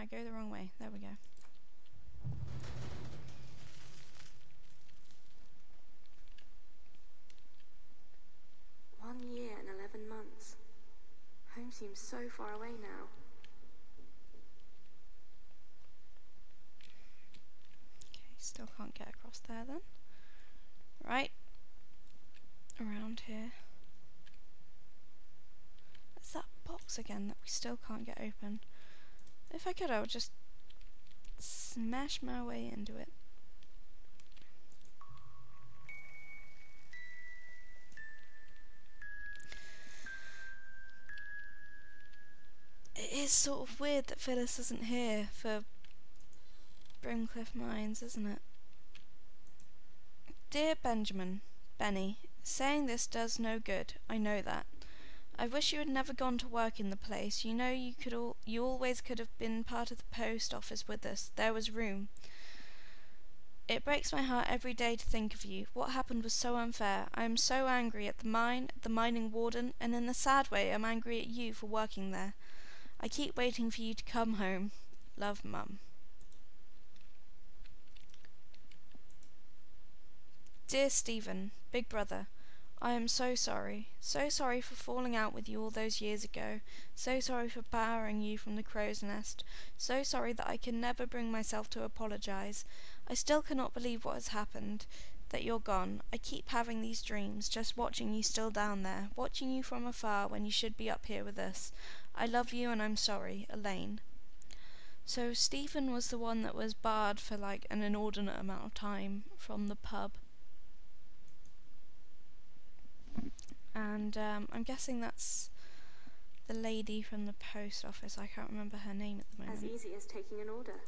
I go the wrong way. There we go. 1 year and 11 months. Home seems so far away now. Okay, still can't get across there then. Right. Around here. It's that box again that we still can't get open. If I could, I would just smash my way into it. It is sort of weird that Phyllis isn't here for Brimcliff Mines, isn't it? Dear Benny, saying this does no good, I know that. I wish you had never gone to work in the place. You know you always could have been part of the post office with us. There was room. It breaks my heart every day to think of you. What happened was so unfair. I am so angry at the mine, at the mining warden, and in a sad way I'm angry at you for working there. I keep waiting for you to come home. Love, Mum. Dear Stephen, big brother, I am so sorry for falling out with you all those years ago, so sorry for powering you from the crow's nest, so sorry that I can never bring myself to apologise. I still cannot believe what has happened, that you're gone. I keep having these dreams, just watching you still down there, watching you from afar when you should be up here with us. I love you and I'm sorry, Elaine. So Stephen was the one that was barred for like an inordinate amount of time from the pub. And I'm guessing that's the lady from the post office. I can't remember her name at the moment. As easy as taking an order.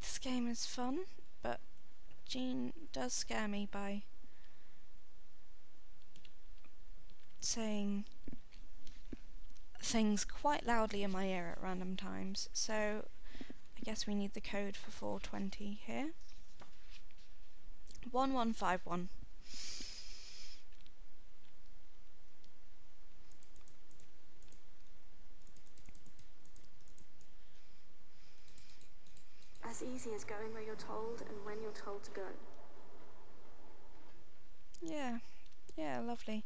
This game is fun, but Jean does scare me by saying things quite loudly in my ear at random times. So I guess we need the code for 420 here. 1151. As easy as going where you're told and when you're told to go. Yeah, lovely.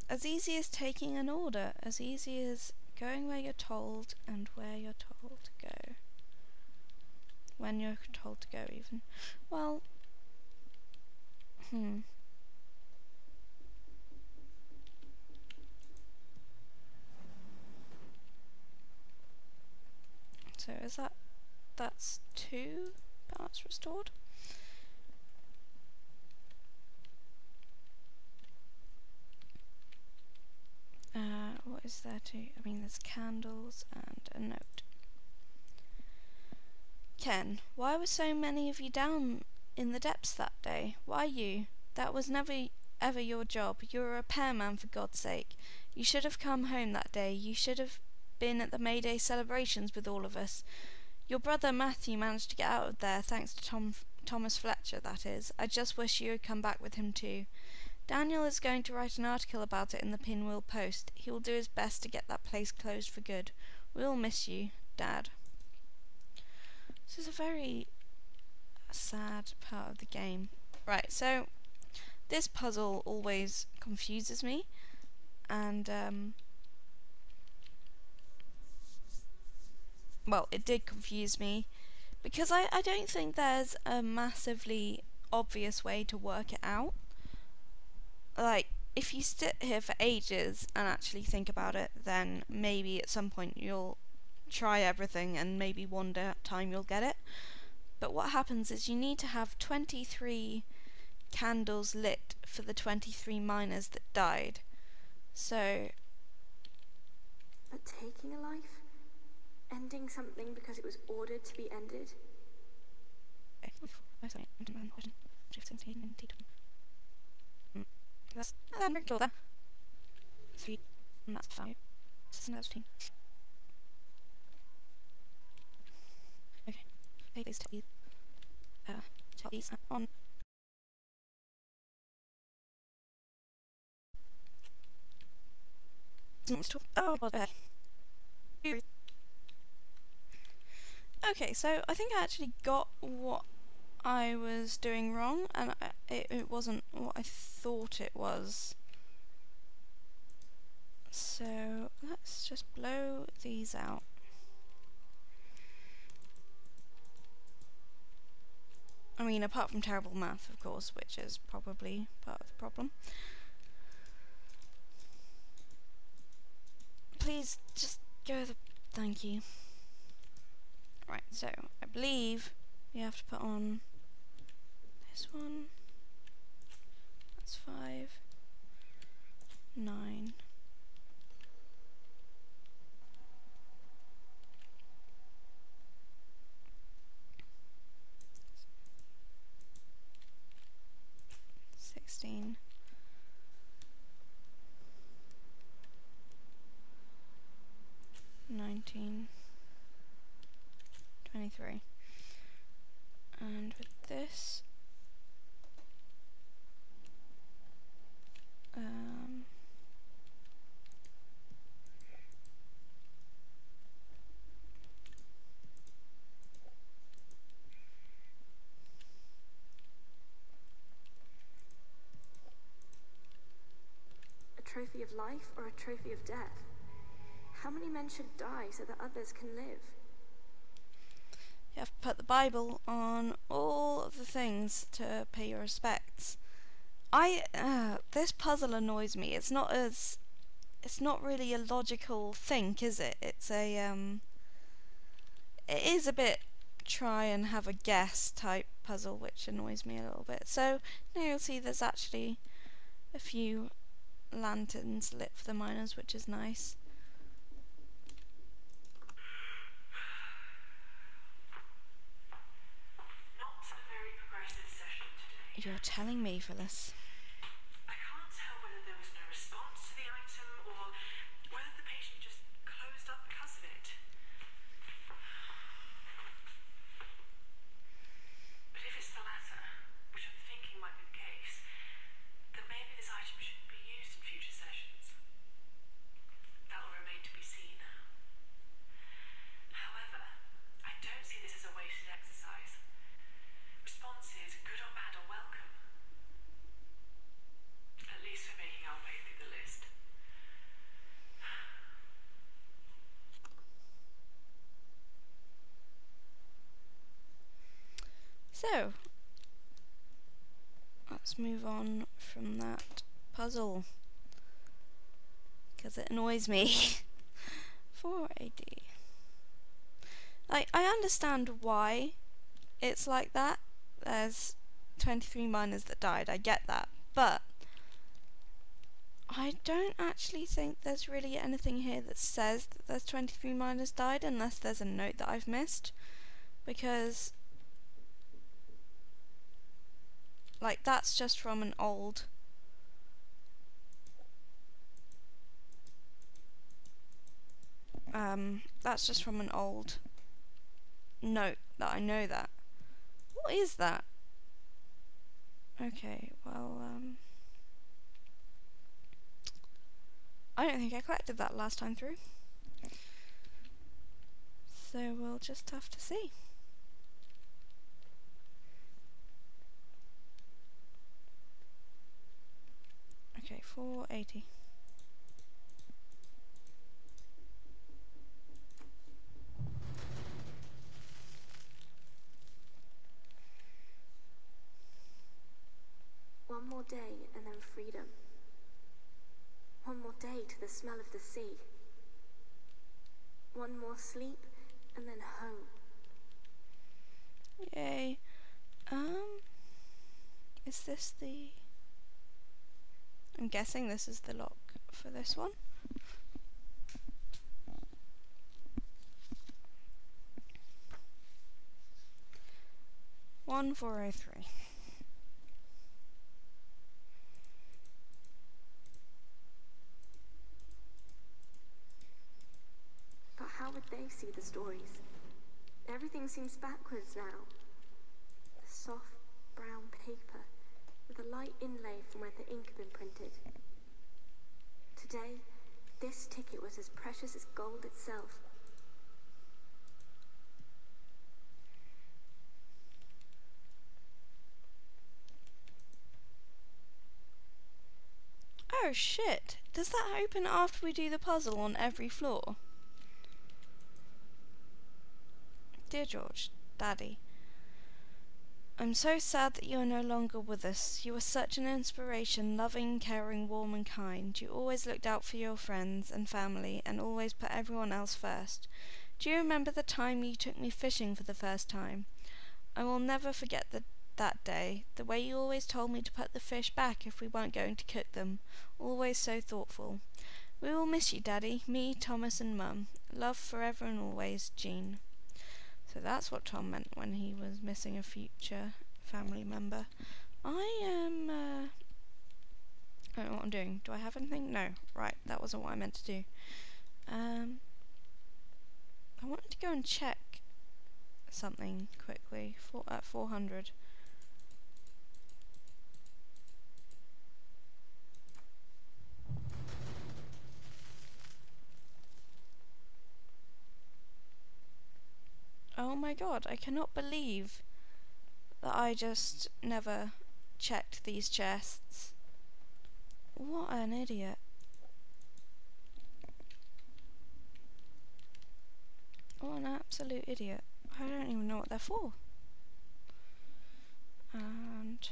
As easy as taking an order, as easy as going where you're told and where you're told to go. When you're told to go, even. Well, So is that's 2 parts restored? What is there to? I mean, there's candles and a note. Ken, why were so many of you down in the depths that day? Why you? That was never ever your job. You were a repairman, for God's sake. You should have come home that day. You should have been at the May Day celebrations with all of us. Your brother Matthew managed to get out of there, thanks to Thomas Fletcher, that is. I just wish you had come back with him too. Daniel is going to write an article about it in the Pinwheel Post. He will do his best to get that place closed for good. We'll miss you, Dad. This is a very sad part of the game. Right, so this puzzle always confuses me, and well, it did confuse me because I don't think there's a massively obvious way to work it out. Like, if you sit here for ages and actually think about it, then maybe at some point you'll try everything and maybe one time you'll get it. But what happens is you need to have 23 candles lit for the 23 miners that died. So... But taking a life? Ending something because it was ordered to be ended? That's that. 3, and that's 5. That's 15. Okay. Take these take these on. Okay, so I think I actually got what I was doing wrong, and it wasn't what I thought it was. So let's just blow these out. I mean, apart from terrible math, of course, which is probably part of the problem. Please, just go thank you. Right, so I believe you have to put on this one. That's 5, 9. $16. 19. 23. And with this, A trophy of life or a trophy of death? How many men should die so that others can live? you have to put the Bible on all of the things to pay your respects. This puzzle annoys me. It's not really a logical think, is it? It's it is a bit try and have a guess type puzzle, which annoys me a little bit. So now you'll see there's actually a few lanterns lit for the miners, which is nice. Not a very progressive session today. You're telling me, Phyllis. I can't tell whether there was no response to the item or whether the patient just closed up because of it. But if it's the latter, which I'm thinking might be the case, then maybe this item shouldn't be used in future sessions. That will remain to be seen. However, I don't see this as a wasted exercise. Responses, good or bad, are welcome. At least we're making our way through the list. So, let's move on from that puzzle, because it annoys me. 480. I understand why it's like that. There's 23 miners that died, I get that, but I don't actually think there's really anything here that says that there's 23 miners died, unless there's a note that I've missed, because like that's just from an old note that I know that. What is that? Okay, well, I don't think I collected that last time through. So we'll just have to see. Okay, 480. One more day and then freedom. One more day to the smell of the sea. One more sleep and then home. Yay. Is this the... I'm guessing this is the lock for this one. One 403. But how would they see the stories? Everything seems backwards now. The soft brown paper with a light inlay from where the ink had been printed. Today, This ticket was as precious as gold itself. Oh shit! Does that open after we do the puzzle on every floor? Dear George, Daddy, I'm so sad that you are no longer with us. You were such an inspiration, loving, caring, warm and kind. You always looked out for your friends and family and always put everyone else first. Do you remember the time you took me fishing for the first time? I will never forget that day. The way you always told me to put the fish back if we weren't going to cook them. Always so thoughtful. We will miss you, Daddy. Me, Thomas and Mum. Love forever and always, Jean. So that's what Tom meant when he was missing a future family member. I don't know what I'm doing. Do I have anything? No. Right, that wasn't what I meant to do. I wanted to go and check something quickly at 400. Oh my god, I cannot believe that I just never checked these chests. What an idiot. What an absolute idiot. I don't even know what they're for. And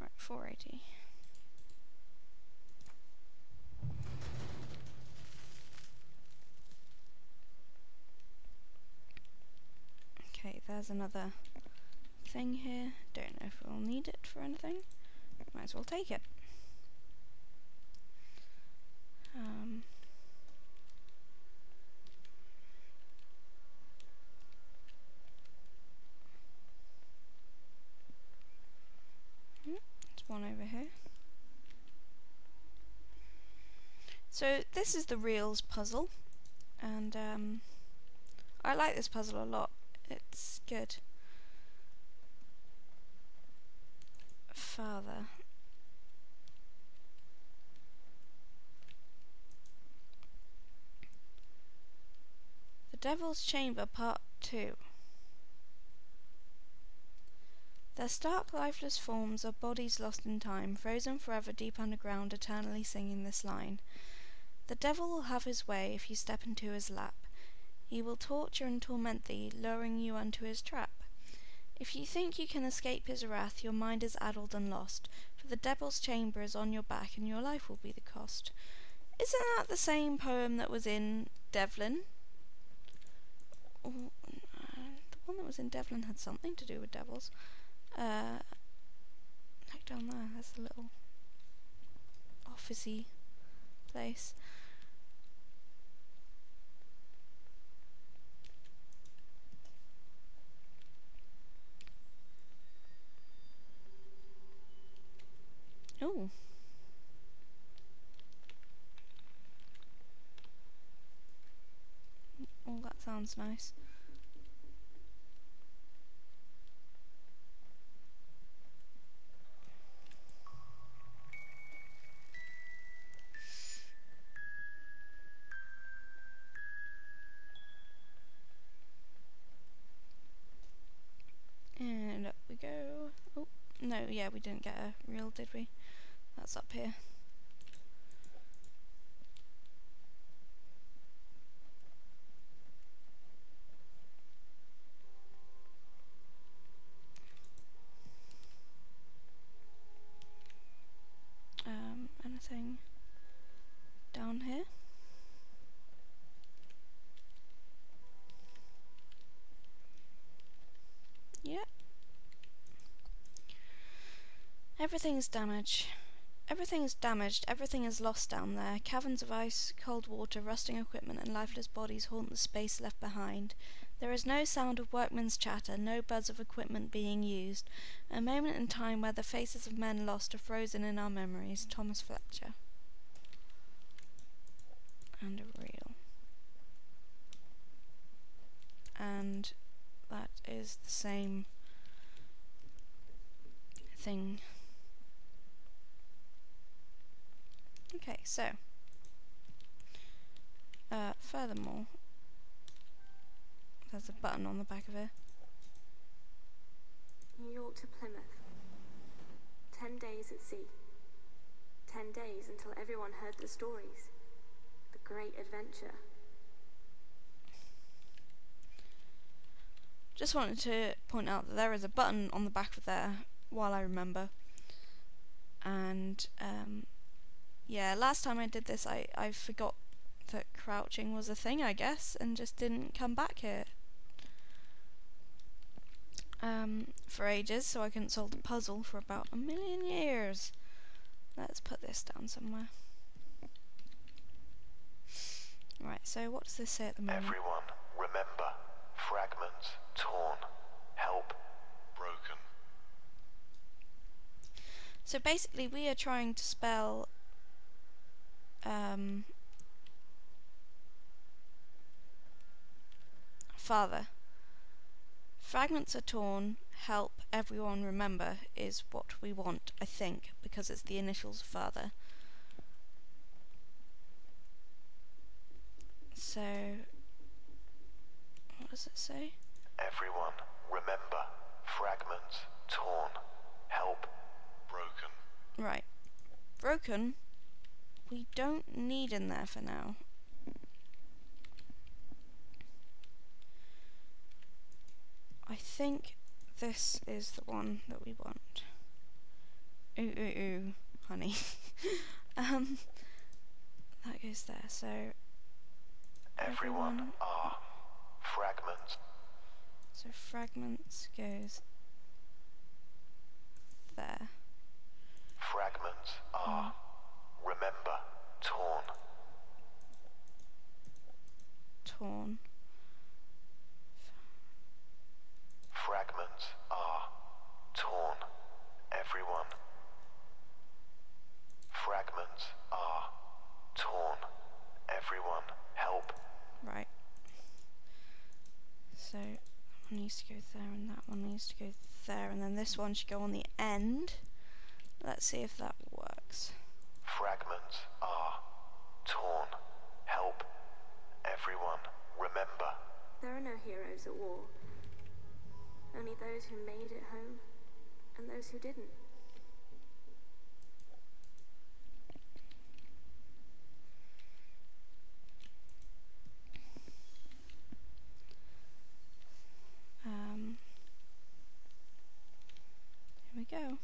right, 480. Okay, there's another thing here. Don't know if we'll need it for anything. Might as well take it. There's one over here. So this is the reels puzzle, and I like this puzzle a lot. It's good. Father. The Devil's Chamber Part 2. Their stark, lifeless forms are bodies lost in time, frozen forever deep underground, eternally singing this line. The devil will have his way if you step into his lap. He will torture and torment thee, luring you unto his trap. If you think you can escape his wrath, your mind is addled and lost, for the devil's chamber is on your back, and your life will be the cost. Isn't that the same poem that was in Devlin? The one that was in Devlin had something to do with devils. Like down there, there's a little officey place. Oh. Oh, that sounds nice. And up we go. Oh, no, yeah, we didn't get a reel, did we? That's up here. Anything down here? Yep. Everything is damaged. Everything is damaged, everything is lost down there. Caverns of ice, cold water, rusting equipment and lifeless bodies haunt the space left behind. There is no sound of workmen's chatter, no buzz of equipment being used. A moment in time where the faces of men lost are frozen in our memories. Thomas Fletcher. And a reel. and that is the same thing. Okay, so furthermore, there's a button on the back of it. New York to Plymouth. 10 days at sea. 10 days until everyone heard the stories. The great adventure. Just wanted to point out that there is a button on the back of there while I remember. And yeah, last time I did this I forgot that crouching was a thing, I guess, and just didn't come back here for ages, so I couldn't solve the puzzle for about 1,000,000 years. Let's put this down somewhere. Right, so what does this say at the moment? Everyone, remember. Fragments, torn. Help, broken. So basically we are trying to spell father. Fragments are torn, help, everyone remember is what we want, I think, because it's the initials of father. So, what does it say? Everyone, remember. Fragments, torn. Help, broken. Right. Broken, we don't need in there for now. I think this is the one that we want. Ooh, ooh, ooh, honey. That goes there, so... Everyone are. Fragments. So fragments goes there. Fragments are. Remember. Torn. Torn. Fragments are. Torn. Everyone. Fragments are. Torn. Everyone. Help. Right. So that one needs to go there and that one needs to go there, and then this one should go on the end. Let's see if that works. Fragments are. Torn. Help. Everyone. Remember. There are no heroes at war. Only those who made it home, and those who didn't. Here we go.